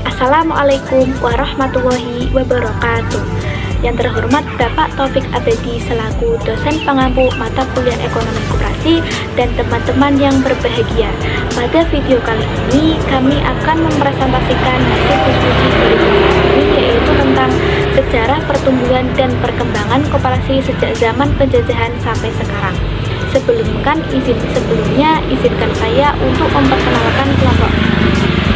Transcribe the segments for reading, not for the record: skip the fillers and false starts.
Assalamualaikum warahmatullahi wabarakatuh. Yang terhormat Bapak Taufik Abadi selaku dosen pengampu mata kuliah ekonomi koperasi dan teman-teman yang berbahagia. Pada video kali ini kami akan mempresentasikan hasil diskusi kami, yaitu tentang sejarah pertumbuhan dan perkembangan koperasi sejak zaman penjajahan sampai sekarang. Sebelumnya izinkan saya untuk memperkenalkan kelompok,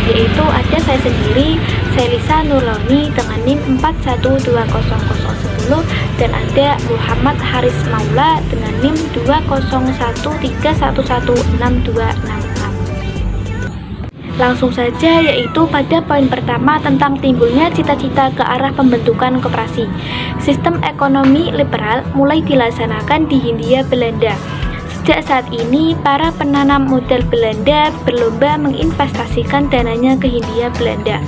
yaitu ada saya sendiri, Selisa Nurlauni dengan NIM 41200010, dan ada Muhammad Haris Maula dengan NIM 2013116266. Langsung saja, yaitu pada poin pertama tentang timbulnya cita-cita ke arah pembentukan koperasi. Sistem ekonomi liberal mulai dilaksanakan di Hindia Belanda. Sejak saat ini, para penanam modal Belanda berlomba menginvestasikan dananya ke Hindia Belanda.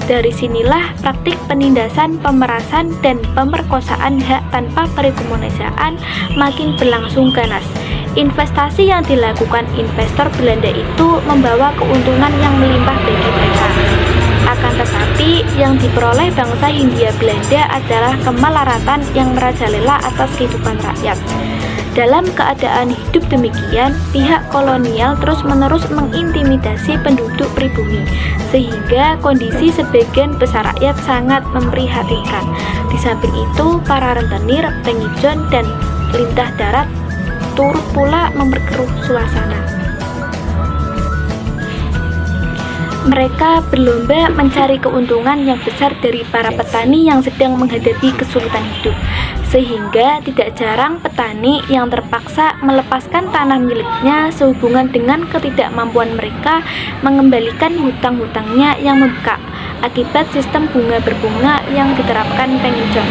Dari sinilah praktik penindasan, pemerasan, dan pemerkosaan hak tanpa perikomunisaan makin berlangsung ganas. Investasi yang dilakukan investor Belanda itu membawa keuntungan yang melimpah bagi mereka. Akan tetapi, yang diperoleh bangsa Hindia Belanda adalah kemelaratan yang merajalela atas kehidupan rakyat. Dalam keadaan hidup demikian, pihak kolonial terus-menerus mengintimidasi penduduk pribumi, sehingga kondisi sebagian besar rakyat sangat memprihatinkan. Di samping itu, para rentenir, pengijon, dan lintah darat turut pula memperkeruh suasana. Mereka berlomba mencari keuntungan yang besar dari para petani yang sedang menghadapi kesulitan hidup, sehingga tidak jarang petani yang terpaksa melepaskan tanah miliknya sehubungan dengan ketidakmampuan mereka mengembalikan hutang-hutangnya yang membengkak akibat sistem bunga berbunga yang diterapkan pengijon.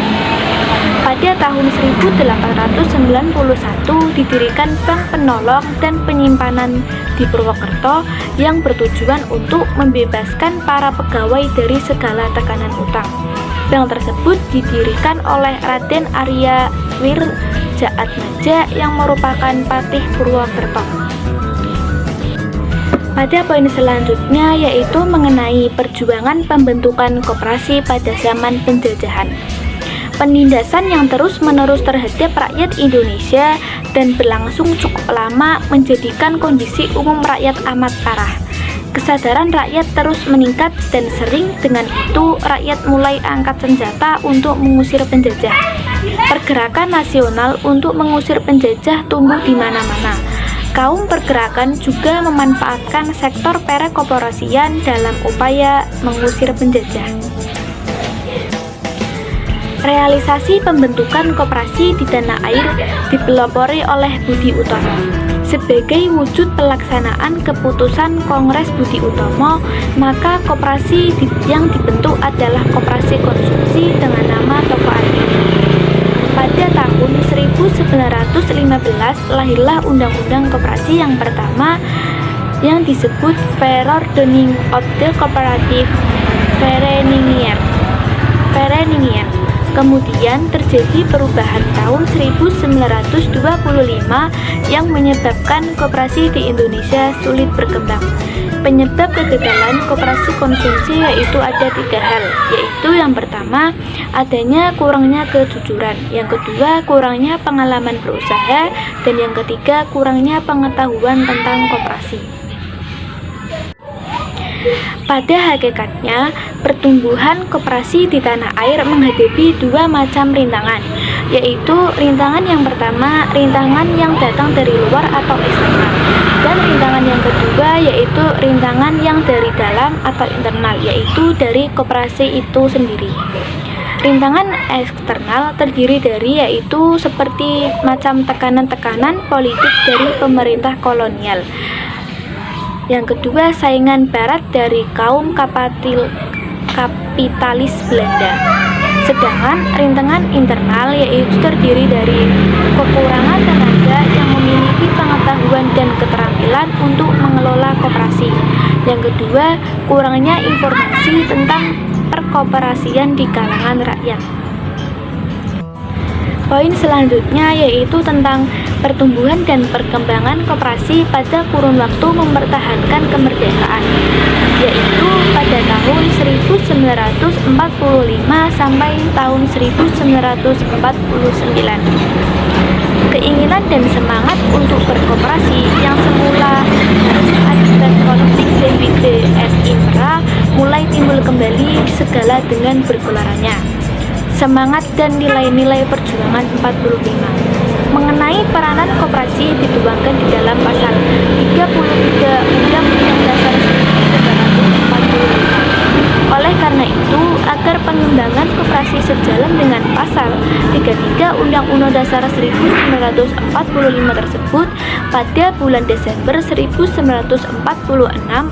Pada tahun 1891 didirikan Bank Penolong dan Penyimpanan di Purwokerto yang bertujuan untuk membebaskan para pegawai dari segala tekanan utang. Bank tersebut didirikan oleh Raden Arya Wirjaatmaja yang merupakan Patih Purwokerto. Pada poin selanjutnya, yaitu mengenai perjuangan pembentukan koperasi pada zaman penjajahan. Penindasan yang terus-menerus terhadap rakyat Indonesia dan berlangsung cukup lama menjadikan kondisi umum rakyat amat parah. Kesadaran rakyat terus meningkat dan sering dengan itu rakyat mulai angkat senjata untuk mengusir penjajah. Pergerakan nasional untuk mengusir penjajah tumbuh di mana-mana. Kaum pergerakan juga memanfaatkan sektor perekoperasian dalam upaya mengusir penjajah. Realisasi pembentukan koperasi di tanah air dipelopori oleh Budi Utomo. Sebagai wujud pelaksanaan keputusan Kongres Budi Utomo, maka koperasi yang dibentuk adalah koperasi konsumsi dengan nama Toko Ardi. Pada tahun 1915 lahirlah Undang-Undang Koperasi yang pertama yang disebut Verordening of the Cooperative Vereniging. Kemudian terjadi perubahan tahun 1925 yang menyebabkan koperasi di Indonesia sulit berkembang. Penyebab kegagalan koperasi konsumsi yaitu ada 3 hal, yaitu yang pertama, adanya kurangnya kejujuran, yang kedua, kurangnya pengalaman berusaha, dan yang ketiga, kurangnya pengetahuan tentang koperasi. Pada hakikatnya, pertumbuhan koperasi di tanah air menghadapi 2 macam rintangan, yaitu rintangan yang pertama, rintangan yang datang dari luar atau eksternal, dan rintangan yang kedua yaitu rintangan yang dari dalam atau internal, yaitu dari koperasi itu sendiri. Rintangan eksternal terdiri dari yaitu seperti macam tekanan-tekanan politik dari pemerintah kolonial. Yang kedua, saingan barat dari kaum kapitalis Belanda. Sedangkan rintangan internal yaitu terdiri dari kekurangan tenaga yang memiliki pengetahuan dan keterampilan untuk mengelola koperasi. Yang kedua, kurangnya informasi tentang perkoperasian di kalangan rakyat. Poin selanjutnya yaitu tentang Pertumbuhan dan perkembangan koperasi pada kurun waktu mempertahankan kemerdekaan, yaitu pada tahun 1945 sampai tahun 1949. Keinginan dan semangat untuk berkoperasi yang semula harus akibat konflik DWD RI Mera mulai timbul kembali segala dengan bergelarannya semangat dan nilai-nilai perjuangan 45. Mengenai peranan koperasi dituangkan di dalam pasal 33 Undang-Undang Dasar 1945. Oleh karena itu, agar pengembangan koperasi sejalan dengan pasal 33 Undang-Undang Dasar 1945 tersebut, pada bulan Desember 1946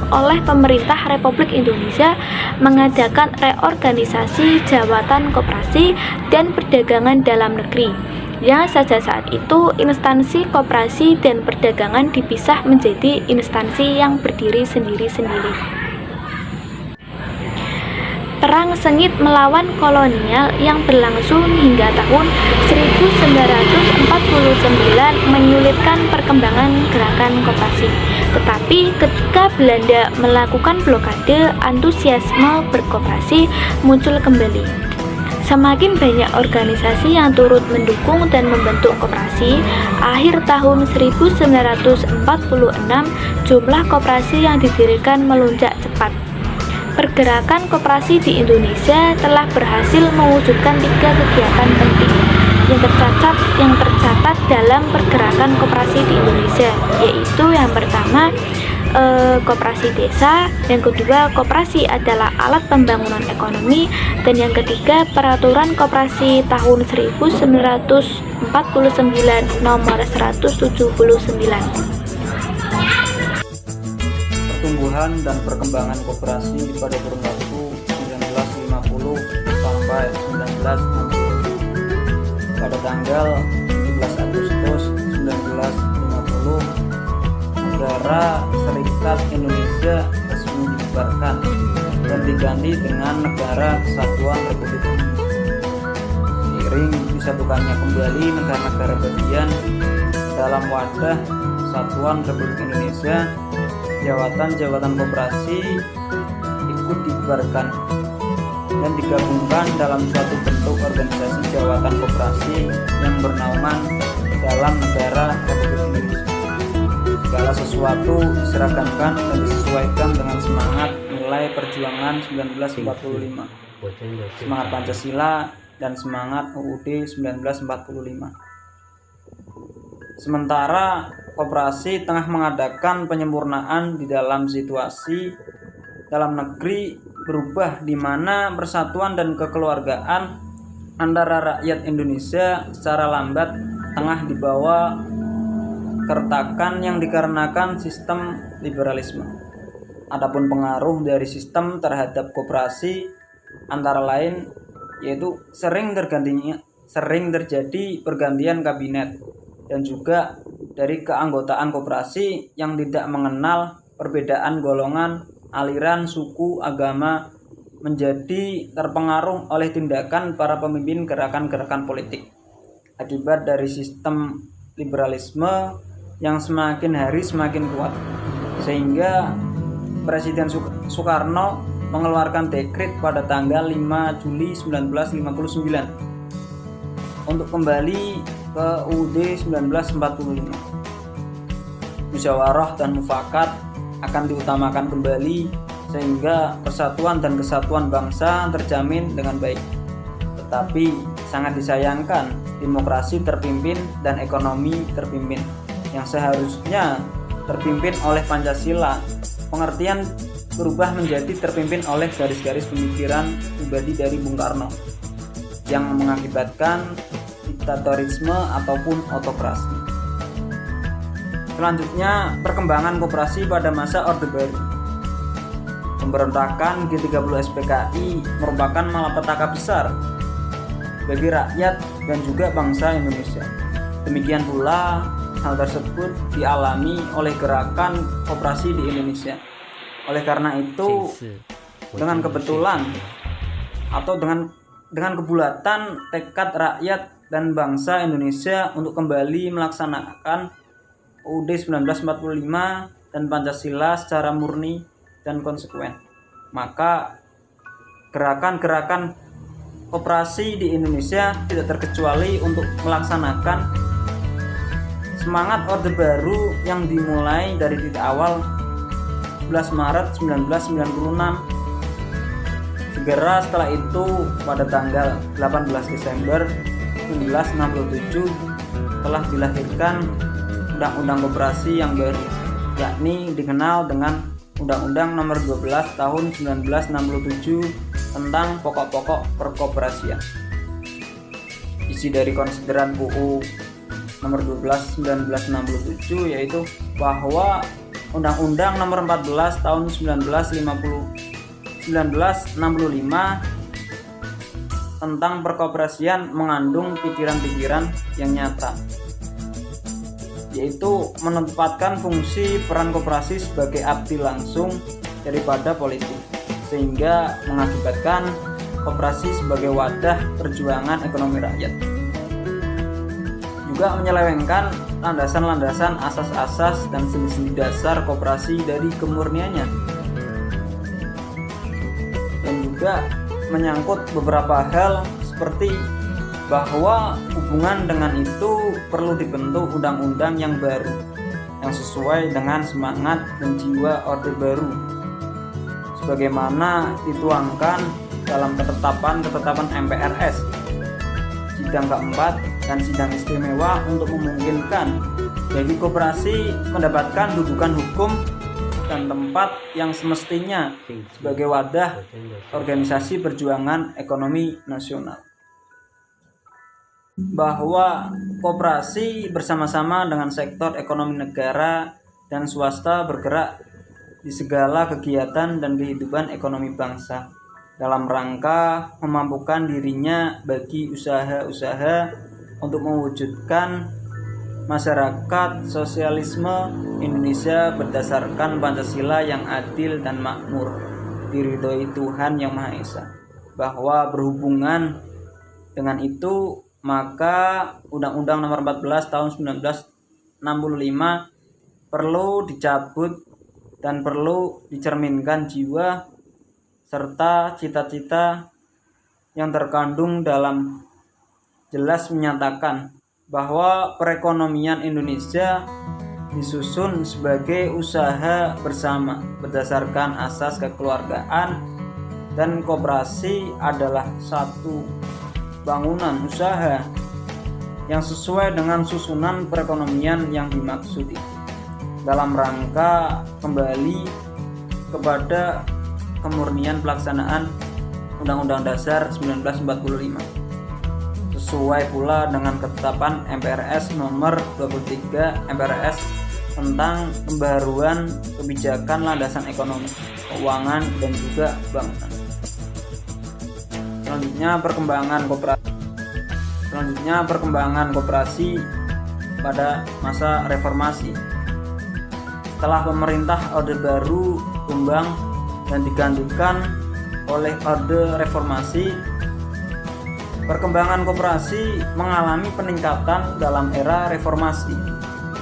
oleh Pemerintah Republik Indonesia mengadakan reorganisasi Jabatan Koperasi dan Perdagangan Dalam Negeri, yang saja saat itu instansi koperasi dan perdagangan dipisah menjadi instansi yang berdiri sendiri-sendiri. Perang sengit melawan kolonial yang berlangsung hingga tahun 1949 menyulitkan perkembangan gerakan koperasi. Tetapi ketika Belanda melakukan blokade, antusiasme berkoperasi muncul kembali. Semakin banyak organisasi yang turut mendukung dan membentuk koperasi. Akhir tahun 1946, jumlah koperasi yang didirikan melonjak cepat. Pergerakan koperasi di Indonesia telah berhasil mewujudkan 3 kegiatan penting yang tercatat dalam pergerakan koperasi di Indonesia, yaitu yang pertama koperasi desa, yang kedua koperasi adalah alat pembangunan ekonomi, dan yang ketiga peraturan koperasi tahun 1949 nomor 179. Pertumbuhan dan perkembangan koperasi pada kurun waktu 1950 sampai 1960. Pada tanggal 17 Agustus 1950, Negara Serikat Indonesia resmi dibubarkan dan diganti dengan Negara Kesatuan Republik Indonesia. Seiring disatukannya kembali negara-negara bagian dalam wadah Kesatuan Republik Indonesia, jabatan-jabatan koperasi ikut dibubarkan dan digabungkan dalam suatu bentuk organisasi jabatan koperasi yang bernaungan dalam negara Republik Indonesia. Segala sesuatu diseragamkan dan disesuaikan dengan semangat nilai perjuangan 1945, semangat Pancasila dan semangat UUD 1945. Sementara koperasi tengah mengadakan penyempurnaan di dalam situasi dalam negeri berubah, di mana persatuan dan kekeluargaan antara rakyat Indonesia secara lambat tengah dibawa keretakan yang dikarenakan sistem liberalisme. Adapun pengaruh dari sistem terhadap koperasi antara lain yaitu sering terjadi pergantian kabinet, dan juga dari keanggotaan koperasi yang tidak mengenal perbedaan golongan, aliran, suku, agama, menjadi terpengaruh oleh tindakan para pemimpin gerakan-gerakan politik. Akibat dari sistem liberalisme yang semakin hari semakin kuat, sehingga Presiden Soekarno mengeluarkan dekret pada tanggal 5 Juli 1959 untuk kembali ke UUD 1945. Musyawarah dan mufakat akan diutamakan kembali sehingga persatuan dan kesatuan bangsa terjamin dengan baik. Tetapi sangat disayangkan, demokrasi terpimpin dan ekonomi terpimpin, yang seharusnya terpimpin oleh Pancasila. Pengertian berubah menjadi terpimpin oleh garis-garis pemikiran pribadi dari Bung Karno, yang mengakibatkan diktatorisme ataupun autokrasi. Selanjutnya, perkembangan koperasi pada masa Orde Baru. Pemberontakan G30 SPKI merupakan malapetaka besar bagi rakyat dan juga bangsa Indonesia. Demikian pula hal tersebut dialami oleh gerakan koperasi di Indonesia. Oleh karena itu, dengan kebetulan atau dengan kebulatan tekad rakyat dan bangsa Indonesia untuk kembali melaksanakan UUD 1945 dan Pancasila secara murni dan konsekuen. Maka gerakan-gerakan koperasi di Indonesia tidak terkecuali untuk melaksanakan semangat Orde Baru yang dimulai dari titik awal 11 Maret 1996. Segera setelah itu pada tanggal 18 Desember 1967 telah dilahirkan Undang-Undang Koperasi yang baru, yakni dikenal dengan Undang-Undang Nomor 12 Tahun 1967 tentang pokok-pokok perkoperasian. Isi dari konsideran UU Nomor 12 1967 yaitu bahwa Undang-Undang Nomor 14 Tahun 1965 tentang perkoperasian mengandung pikiran-pikiran yang nyata, yaitu menempatkan fungsi peran koperasi sebagai abdi langsung daripada politik, sehingga mengakibatkan koperasi sebagai wadah perjuangan ekonomi rakyat. Juga menyelewengkan landasan-landasan, asas-asas, dan sendi-sendi dasar koperasi dari kemurniannya. Dan juga menyangkut beberapa hal seperti bahwa hubungan dengan itu perlu dibentuk undang-undang yang baru yang sesuai dengan semangat dan jiwa Orde Baru sebagaimana dituangkan dalam ketetapan MPRS sidang keempat dan sidang istimewa untuk memungkinkan bagi koperasi mendapatkan dudukan hukum dan tempat yang semestinya sebagai wadah organisasi perjuangan ekonomi nasional. Bahwa koperasi bersama-sama dengan sektor ekonomi negara dan swasta bergerak di segala kegiatan dan kehidupan ekonomi bangsa dalam rangka memampukan dirinya bagi usaha-usaha untuk mewujudkan masyarakat sosialisme Indonesia berdasarkan Pancasila yang adil dan makmur, diridhoi Tuhan Yang Maha Esa. Bahwa berhubungan dengan itu, maka Undang-Undang Nomor 14 Tahun 1965 perlu dicabut dan perlu dicerminkan jiwa serta cita-cita yang terkandung dalam jelas menyatakan bahwa perekonomian Indonesia disusun sebagai usaha bersama berdasarkan asas kekeluargaan dan koperasi adalah satu bangunan usaha yang sesuai dengan susunan perekonomian yang dimaksud itu dalam rangka kembali kepada kemurnian pelaksanaan Undang-Undang Dasar 1945 sesuai pula dengan ketetapan MPRS nomor 23 MPRS tentang pembaruan kebijakan landasan ekonomi, keuangan, dan juga bangunan. Selanjutnya perkembangan koperasi pada masa reformasi. Setelah pemerintah Orde Baru tumbang dan digantikan oleh Orde Reformasi, perkembangan koperasi mengalami peningkatan dalam era reformasi.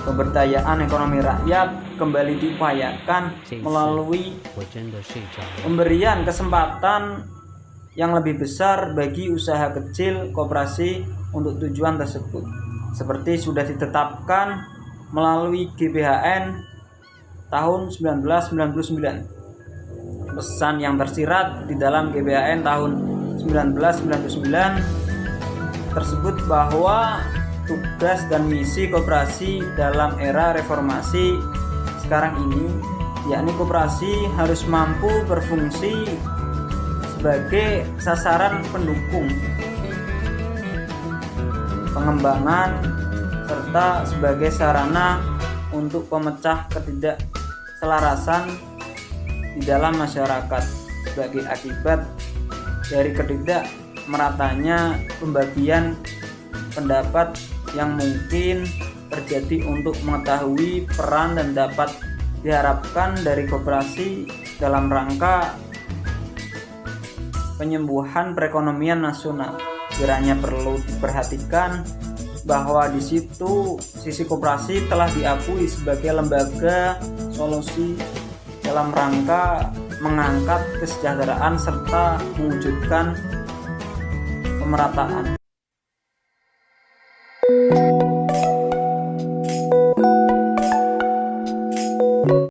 Pemberdayaan ekonomi rakyat kembali diupayakan melalui pemberian kesempatan yang lebih besar bagi usaha kecil koperasi untuk tujuan tersebut, seperti sudah ditetapkan melalui GBHN tahun 1999. Pesan yang tersirat di dalam GBHN tahun 1999 tersebut bahwa tugas dan misi koperasi dalam era reformasi sekarang ini, yakni koperasi harus mampu berfungsi sebagai sasaran pendukung pengembangan serta sebagai sarana untuk pemecah ketidakselarasan di dalam masyarakat sebagai akibat dari ketidakmeratanya pembagian pendapat yang mungkin terjadi untuk mengetahui peran dan dapat diharapkan dari koperasi dalam rangka penyembuhan perekonomian nasional Kiranya perlu diperhatikan bahwa di situ sisi koperasi telah diakui sebagai lembaga solusi dalam rangka mengangkat kesejahteraan serta mewujudkan pemerataan.